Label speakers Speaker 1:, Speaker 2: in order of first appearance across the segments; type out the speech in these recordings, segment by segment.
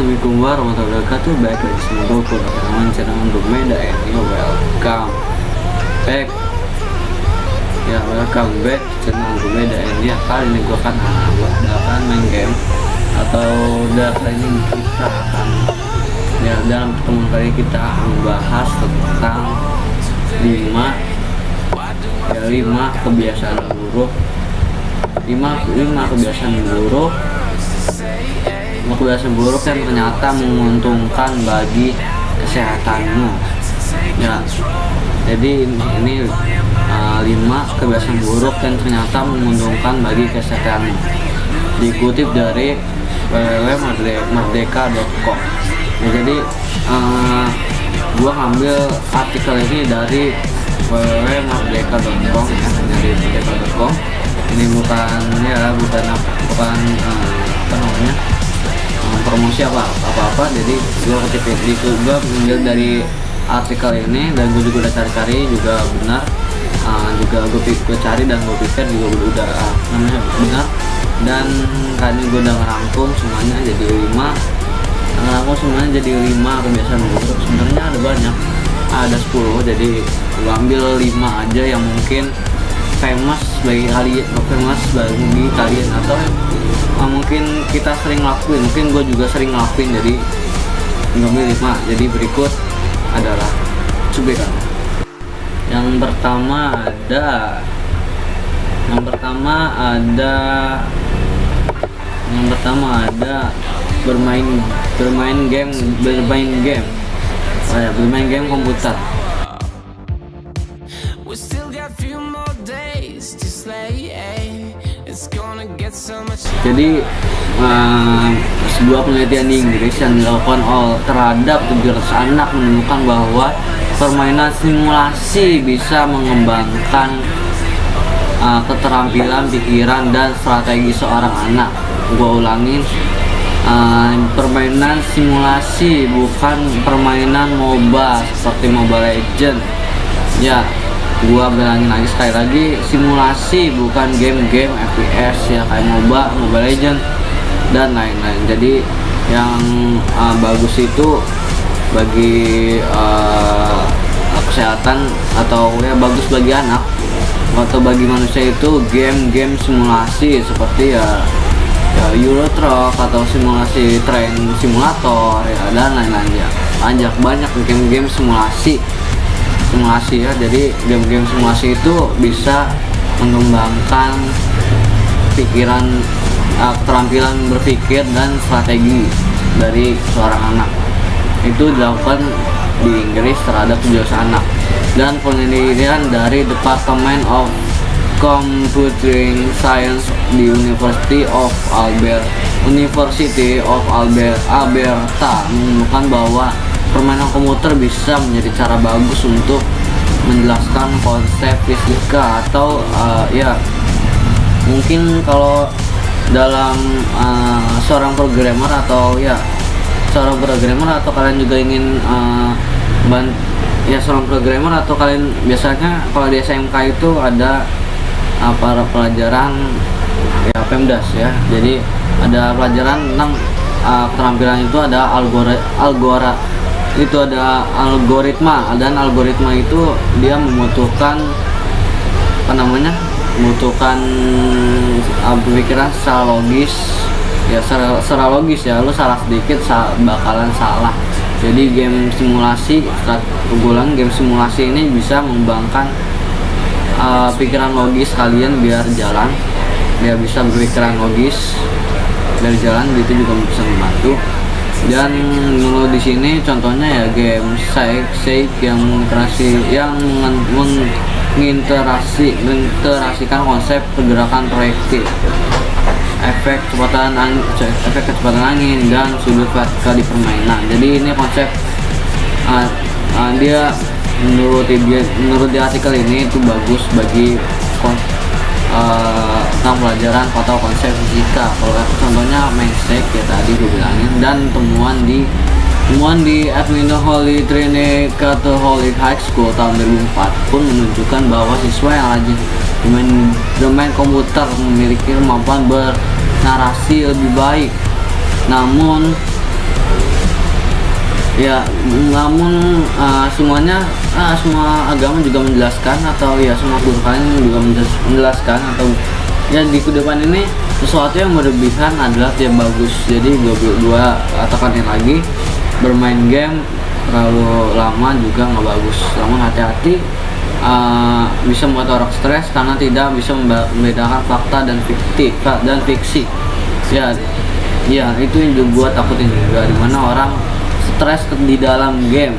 Speaker 1: Assalamualaikum warahmatullahi wabarakatuh. Baik lagi sama gue Kurniawan channel Andromeda and welcome back. Ya, welcome back channel Andromeda and ya, kali ini gue akan main game, atau kali ini kita akan dalam pertemuan kali kita akan membahas tentang 5 kebiasaan buruk. 5 kebiasaan buruk yang ternyata menguntungkan bagi kesehatanmu. Ya, jadi ini 5 kebiasaan buruk yang ternyata menguntungkan bagi kesehatanmu. Dikutip dari www.merdeka.com. Ya, jadi gua ngambil artikel ini dari www.merdeka.com ya, dari merdeka.com. Ini bukan promosi apa, jadi gue mengambil dari artikel ini dan gue juga udah cari juga benar, juga gue cari dan gue pikir juga udah benar, dan kali ini gue udah ngerangkum semuanya jadi 5 kebiasaan buruk. Sebenarnya ada banyak, ada 10, jadi gue ambil 5 aja yang mungkin famous bagi kalian atau mungkin kita sering lakuin, mungkin gue juga sering ngelakuin, jadi ngambil 5. Jadi berikut adalah cuplikan. Yang pertama ada bermain game komputer. Jadi sebuah penelitian di Inggris yang dilakukan terhadap 700 anak menemukan bahwa permainan simulasi bisa mengembangkan keterampilan pikiran dan strategi seorang anak. Gua ulangin, permainan simulasi, bukan permainan MOBA seperti Mobile Legends. Ya, gua bilangin lagi sekali lagi, simulasi, bukan game-game FPS ya kayak MOBA, Mobile Legends dan lain-lain. Jadi yang bagus itu bagi kesehatan, atau ya bagus bagi anak atau bagi manusia itu game-game simulasi seperti ya Euro Truck atau simulasi train simulator ya, dan lain-lain ya. Banyak game-game simulasi ya. Jadi game-game simulasi itu bisa mengembangkan pikiran, keterampilan berpikir dan strategi dari seorang anak. Itu dilakukan di Inggris terhadap 700 anak, dan penelitian dari Department of Computing Science di University of Alberta menemukan bahwa permainan komputer bisa menjadi cara bagus untuk menjelaskan konsep fisika atau ya mungkin kalau dalam seorang programmer atau kalian juga ingin seorang programmer, atau kalian biasanya kalau di SMK itu ada para pelajaran ya PEMDAS ya. Jadi ada pelajaran tentang keterampilan itu, ada algoritma, dan algoritma itu dia membutuhkan pemikiran secara logis ya. Lu salah sedikit bakalan salah. Jadi game simulasi ini bisa mengembangkan pikiran logis kalian biar bisa berpikiran logis biar jalan, gitu juga bisa membantu. Dan menurut di sini contohnya ya game Shake yang menginterasikan konsep pergerakan proyektil, efek kecepatan angin dan sudut vertikal di permainan. Jadi ini konsep dia menurut di artikel ini itu bagus bagi tentang pelajaran atau konsep fisika. Kalau contohnya main Shake ya tadi gue bilangin, dan temuan di Admino Holy Trinity Catholic High School tahun 2004 pun menunjukkan bahwa siswa yang rajin bermain komputer memiliki kemampuan bernarasi lebih baik. Namun Ya, namun semuanya semua agama juga menjelaskan, atau ya semua Quran juga menjelaskan, atau ya di kedepan ini sesuatu yang berlebihan adalah tidak bagus. Jadi gua katakan lagi, bermain game terlalu lama juga nggak bagus. Namun hati-hati, bisa membuat orang stres karena tidak bisa membedakan fakta dan fiksi. Ya, ya itu yang gua takutin juga, dimana orang stres di dalam game.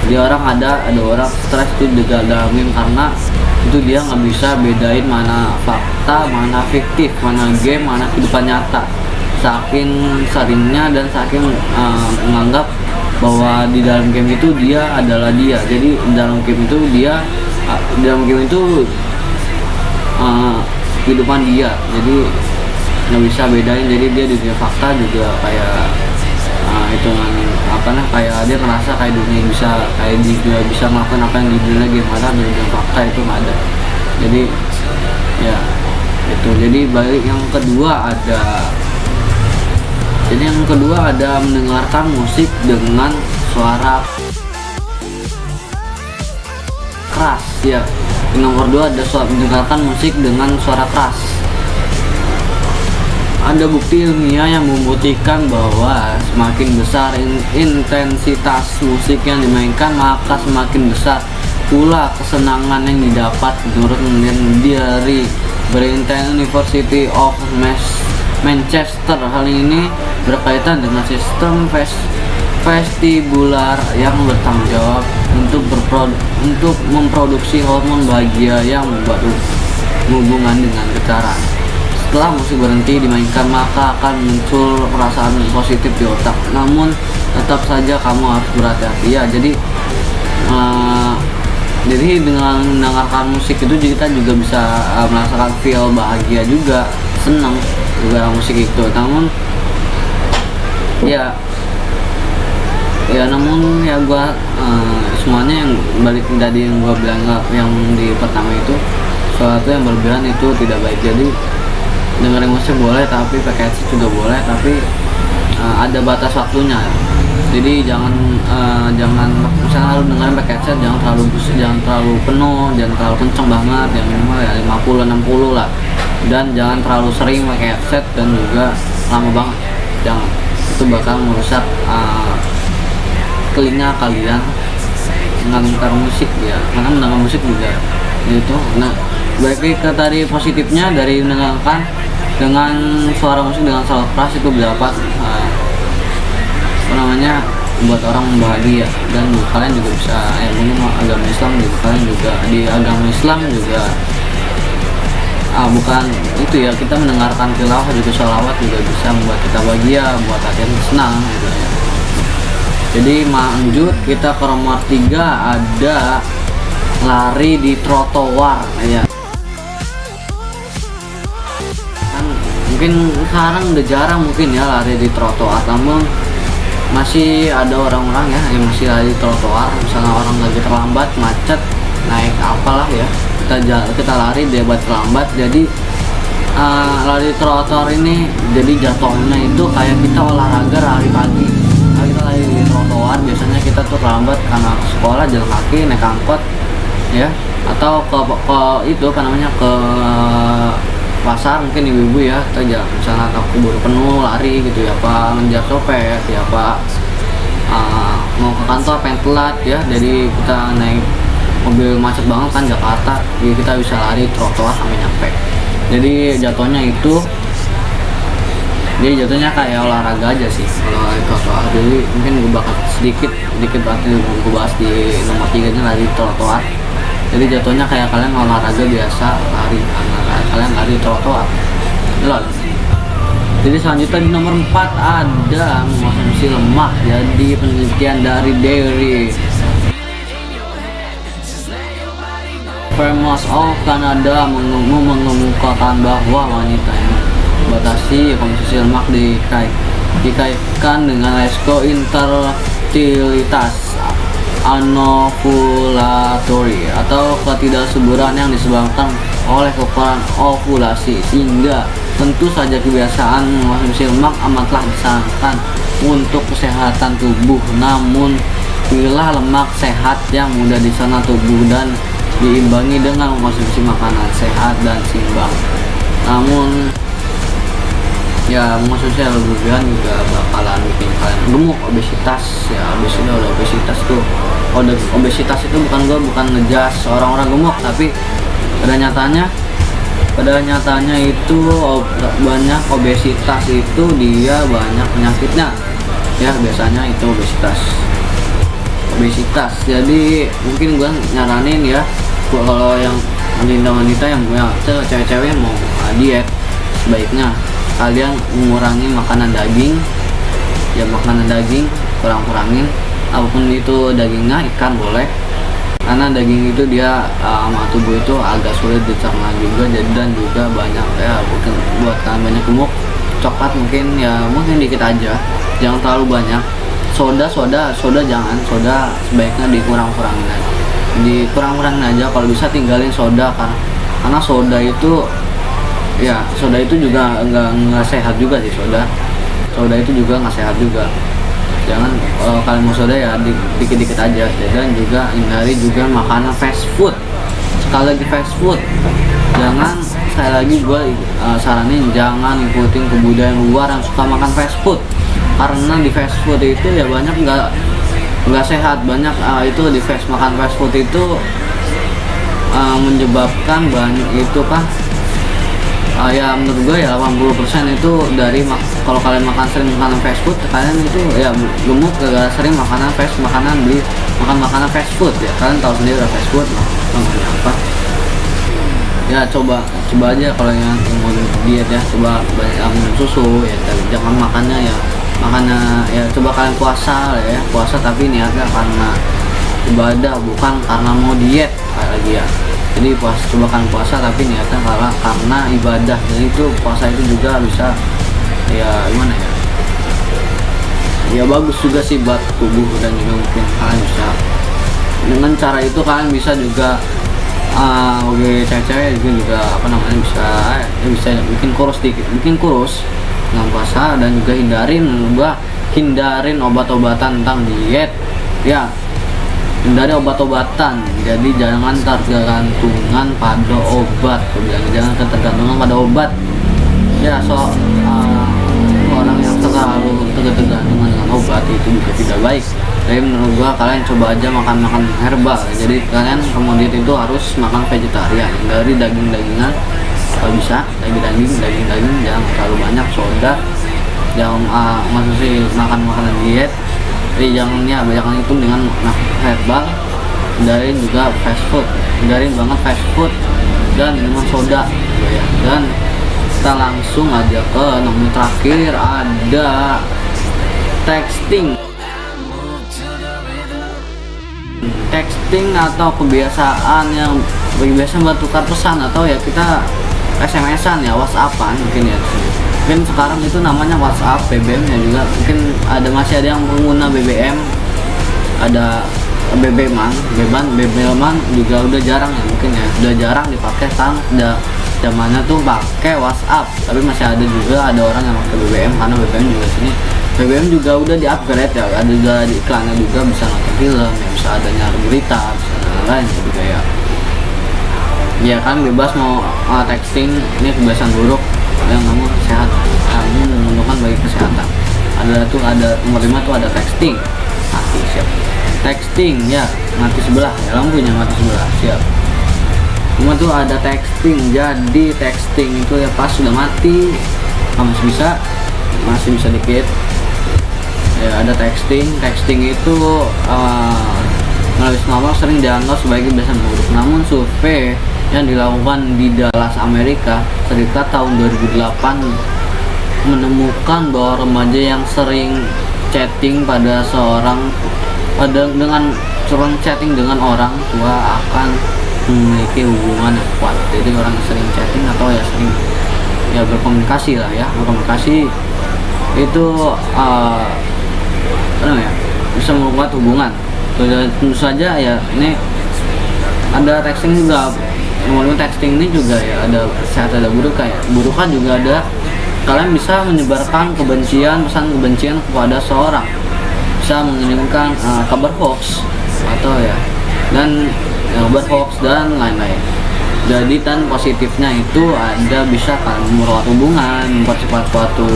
Speaker 1: Dia ada orang stres itu di dalam game karena itu dia nggak bisa bedain mana fakta, mana fiktif, mana game, mana kehidupan nyata. Saking seringnya dan saking menganggap bahwa di dalam game itu dia adalah dia. Jadi dalam game itu kehidupan dia. Jadi nggak bisa bedain. Jadi dia di dunia fakta juga kayak kayak dia ngerasa kayak dunia bisa melakukan apa yang di dunia game, karena di dunia fakta itu nggak ada. Jadi ya itu. Jadi balik yang kedua ada mendengarkan musik dengan suara keras. Ya, nomor 2 ada mendengarkan musik dengan suara keras. Ada bukti ilmiah yang membuktikan bahwa semakin besar intensitas musik yang dimainkan, maka semakin besar pula kesenangan yang didapat, menurut penelitian dari Brighton University of Manchester. Hal ini berkaitan dengan sistem vestibular yang bertanggung jawab untuk memproduksi hormon bahagia yang berhubungan dengan getaran. Setelah musik berhenti dimainkan, maka akan muncul perasaan positif di otak. Namun tetap saja kamu harus berhati-hati ya. Jadi dengan mendengarkan musik itu kita juga bisa merasakan feel bahagia juga, senang juga musik itu. Namun namun gua semuanya yang balik tadi yang gua bilang, yang di pertama itu sesuatu yang berlebihan itu tidak baik. Jadi dengerin musik boleh, tapi pakai headset juga boleh, tapi ada batas waktunya. Jadi jangan misalnya lu dengerin pakai headset, jangan terlalu penuh, jangan terlalu kenceng banget, yang minimal ya 50-60 lah. Dan jangan terlalu sering pakai headset dan juga lama banget, jangan. Itu bakal merusak telinga kalian mendengar musik ya, karena mendengar musik juga gitu. Nah, balik ke tadi positifnya dari mendengarkan dengan suara musik dengan suara keras itu dapat membuat orang bahagia. Dan kalian juga bisa mungkin agama Islam juga, kalian juga di agama Islam juga bukan itu ya, kita mendengarkan tilawah juga, sholawat juga bisa membuat kita bahagia, buat hati senang gitu ya. Jadi lanjut kita ke nomor 3, ada lari di trotoar ya. Mungkin sekarang udah jarang mungkin ya lari di trotoar, namun masih ada orang-orang ya yang masih lari di trotoar. Misalnya orang lagi terlambat, macet, naik apalah ya, kita lari dia buat terlambat. Jadi lari di trotoar ini jadi jatuhnya itu kayak kita olahraga lari pagi. Nah, kita lari di trotoar biasanya kita tuh terlambat karena sekolah, jalan kaki, naik angkot ya, atau ke pasar mungkin ibu-ibu ya, kita misalnya keburu penuh lari gitu ya, apa ngejar copet ya, apa mau ke kantor pengen telat ya, jadi kita naik mobil macet banget kan Jakarta, jadi kita bisa lari trotoar sampai nyampe. Jadi jatuhnya kayak olahraga aja sih kalau lari trotoar. Jadi mungkin gue bakal sedikit banget gue bahas di nomor 3 nya lari trotoar. Jadi jatuhnya kayak kalian olahraga biasa, kalian lari trotoar. Jadi selanjutnya di nomor 4 ada mengkonsumsi lemak. Jadi penelitian dari Dairy Farmers of Canada mengemukakan bahwa wanita yang membatasi konsumsi lemak dikaitkan dengan resiko infertilitas anovulatory atau ketidaksuburan yang disebabkan oleh kekurangan ovulasi, sehingga Tentu saja kebiasaan mengonsumsi lemak amatlah disarankan untuk kesehatan tubuh, namun pilihlah lemak sehat yang mudah dicerna tubuh dan diimbangi dengan mengonsumsi makanan sehat dan seimbang. Namun ya mengonsumsi yang berlebihan juga bakalan bikin kalian gemuk, obesitas. Ya obesitas tuh, obesitas itu bukan ngejas orang-orang gemuk, tapi pada nyatanya itu banyak obesitas itu dia banyak penyakitnya ya, biasanya itu obesitas. Jadi mungkin gue nyaranin ya, kalau yang wanita yang punya cewek-cewek mau diet, sebaiknya kalian mengurangi makanan daging ya, kurangin apapun itu dagingnya. Ikan boleh, karena daging itu dia sama tubuh itu agak sulit dicerna juga, dan juga banyak ya mungkin buat kalian banyak gemuk. Coklat mungkin dikit aja, jangan terlalu banyak. Soda jangan, soda sebaiknya dikurang-kurangin aja. Kalau bisa tinggalin soda, karena soda itu juga nggak sehat juga sih. Soda itu juga nggak sehat juga. Jangan, kalau kalian mau soda ya dikit-dikit aja. Dan juga hindari juga makanan fast food. Sekali lagi fast food, gue saranin jangan ikutin kebudayaan luar yang suka makan fast food, karena di fast food itu ya banyak nggak sehat. Banyak itu di makan fast food itu menyebabkan banyak itu ya menurut gue ya 80% itu dari kalau kalian sering makan fast food, kalian itu ya gemuk gara-gara sering makan makanan fast food ya. Kalian tahu sendiri fast food namanya apa ya. Coba aja kalau yang mau diet ya, coba banyak minum susu ya, jangan makannya ya coba kalian puasa tapi niatnya karena ibadah, bukan karena mau diet lagi ya. Jadi coba kan puasa tapi niatnya karena ibadah. Jadi itu puasa itu juga bisa ya gimana ya bagus juga sih buat tubuh, dan juga mungkin kalian bisa dengan cara itu kalian bisa juga bagi cewek-cewek juga bisa bikin kurus dengan puasa. Dan juga hindarin obat-obatan tentang diet ya, hindari obat-obatan. Jadi jangan tergantungan pada obat, ya. Orang yang terlalu tergantungan dengan obat itu juga tidak baik. Jadi menurut gua kalian coba aja makan herbal. Jadi kalian kemudian itu harus makan vegetarian, dari daging-dagingan kalau bisa, daging jangan terlalu banyak. Soda jangan makan makanan diet. Jadi jangan itu dengan herbal. Hindarin juga fast food, hindarin banget fast food dan minuman soda ya. Dan kita langsung aja ke nomor terakhir, ada texting atau kebiasaan yang biasa bertukar pesan, atau ya kita SMS-an ya, WhatsApp-an mungkin ya. Mungkin sekarang itu namanya WhatsApp, BBM ya juga. Mungkin masih ada yang pengguna BBM, ada BBM-an juga udah jarang ya, mungkin ya udah jarang dipakai. Sekarang udah zamannya tuh pakai WhatsApp, tapi masih ada orang yang pakai BBM, karena BBM juga BBM juga udah di-upgrade ya, ada juga di iklannya juga, bisa nonton film ya, bisa ada nyari berita, bisa lain juga ya kan, bebas mau texting. Ini kebiasaan buruk yang menguntungkan bagi kesehatan. Ada nomor 5 tuh ada texting. Texting ya, mati sebelah ya, lampunya mati sebelah, siap. Cuma tuh ada texting. Jadi texting itu ya pas sudah mati masih bisa dikit ya. Ada texting itu melalui normal sering dianggap sebagai kebiasaan buruk. Namun survei yang dilakukan di Dallas, Amerika Serikat tahun 2008 menemukan bahwa remaja yang sering chatting chatting dengan orang tua akan memiliki hubungan yang kuat. Jadi orang yang sering chatting atau ya sering ya berkomunikasi itu bisa membuat hubungan. Tentu saja ya, ini ada texting juga ilmu texting ini juga ya ada sehat ada buruk. Kayak burukan juga ada, kalian bisa menyebarkan kebencian, pesan kebencian kepada seorang, bisa mengirimkan kabar hoax atau ya dan kabar hoax dan lain-lain. Jadi dan positifnya itu ada bisa kan memperkuat hubungan, mempercepat suatu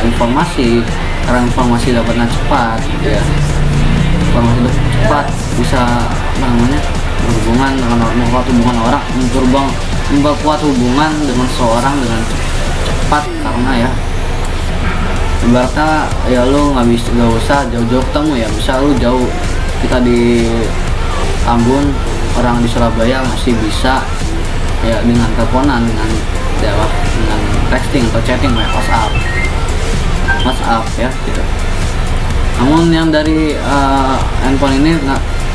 Speaker 1: informasi, karena informasi dapatnya cepat gitu ya. Informasi cepat bisa namanya berhubungan dengan memperkuat hubungan orang, memperkuat hubungan dengan seorang dengan cepat, karena ya ibaratnya ya lu nggak usah jauh-jauh ketemu ya, bisa lu jauh kita di Ambon, orang di Surabaya masih bisa ya dengan teleponan, dengan jawab, dengan texting atau chatting WhatsApp ya gitu. Namun yang dari handphone ini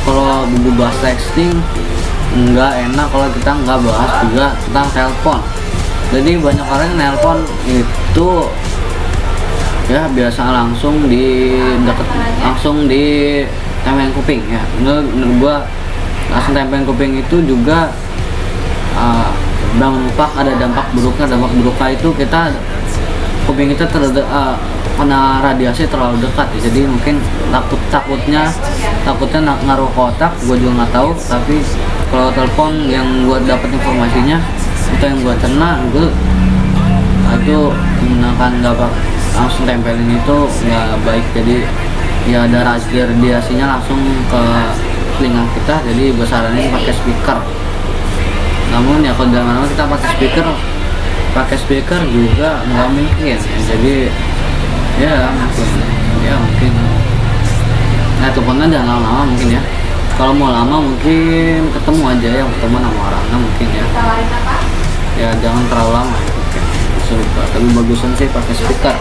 Speaker 1: kalau bahas texting nggak enak kalau kita nggak bahas juga tentang telepon. Jadi banyak orang yang nelpon itu ya biasa langsung di tempelin kuping ya. Menurut gua langsung tempelin kuping itu juga ada dampak buruknya itu kita kuping kita kena radiasi terlalu dekat ya. Jadi mungkin takutnya ngaruh ke otak, gue juga nggak tahu. Tapi kalau telepon yang gue dapat informasinya itu yang gue cerna, gue itu menggunakan langsung tempelin itu nggak baik. Jadi ya ada radiasinya langsung ke telinga kita. Jadi gue saranin pakai speaker. Namun ya kalau dalam kita pakai speaker juga nggak mungkin ya. Jadi ya mungkin teleponnya jangan lama-lama mungkin ya. Kalau mau lama mungkin ketemu aja ya, ketemu sama orangnya mungkin ya. Ya jangan terlalu lama ya, mungkin tapi bagusan sih pakai speaker.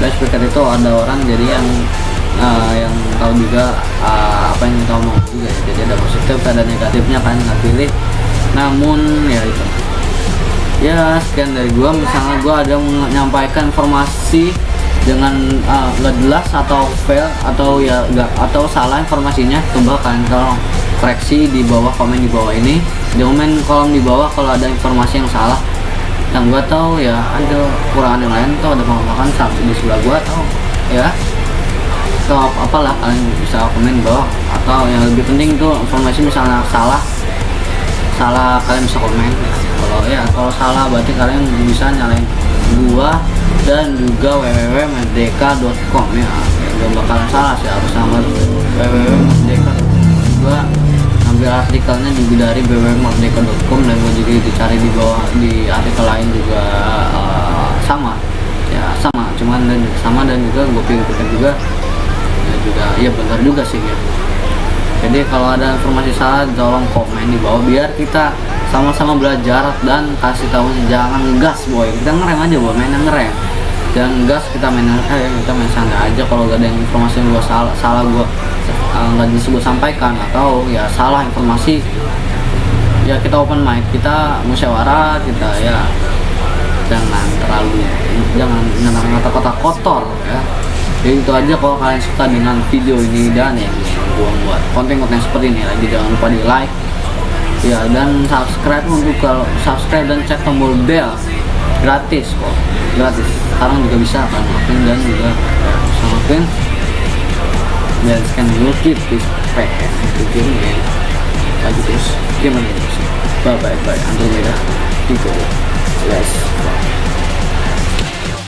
Speaker 1: Dan speaker itu ada orang jadi yang tahu juga apa yang kita omong juga ya. Jadi ada positif ada negatifnya kan, nggak pilih. Namun ya itu ya sekian dari gua. Misalnya gua ada menyampaikan informasi dengan nggak jelas atau fail atau ya enggak atau salah informasinya, coba kalian tolong koreksi di bawah, komen di bawah ini, di komen kolom di bawah kalau ada informasi yang salah yang gua tahu ya, ada kurang yang lain atau ada pengembangan saksi di sebelah gua atau ya atau apalah, kalian bisa komen di bawah. Atau yang lebih penting itu informasi misalnya salah kalian bisa komen. Kalau salah berarti kalian bisa nyalain gua dan juga www.merdeka.com ya. Gak bakalan salah sih, harus sama www.merdeka.com. Gua ambil artikelnya juga dari www.merdeka.com dan gua juga dicari di bawah di artikel lain juga sama dan juga gua pikir juga ya benar juga sih ya. Jadi kalau ada informasi salah tolong komen di bawah biar kita sama-sama belajar dan kasih tahu. Jangan ngegas boy, kita ngerem aja boy, mainnya ngerem. Jangan gas, kita main santai aja. Kalau gak ada yang informasi yang gua salah gua nggak bisa gua sampaikan atau ya salah informasi ya kita open mic, kita musyawarah, kita ya jangan kata-kata kotor ya. Jadi itu aja. Kalau kalian suka dengan video ini dan yang gua buat konten-konten seperti ini lagi, jangan lupa di like ya dan subscribe. Untuk kalau subscribe dan cek tombol bell gratis kok, gratis. Sekarang juga bisa kan makin dan juga bisa makin dan scan dulu kit di PN itu ya lagi terus gimana terus. Bye Andromeda 3 let's go.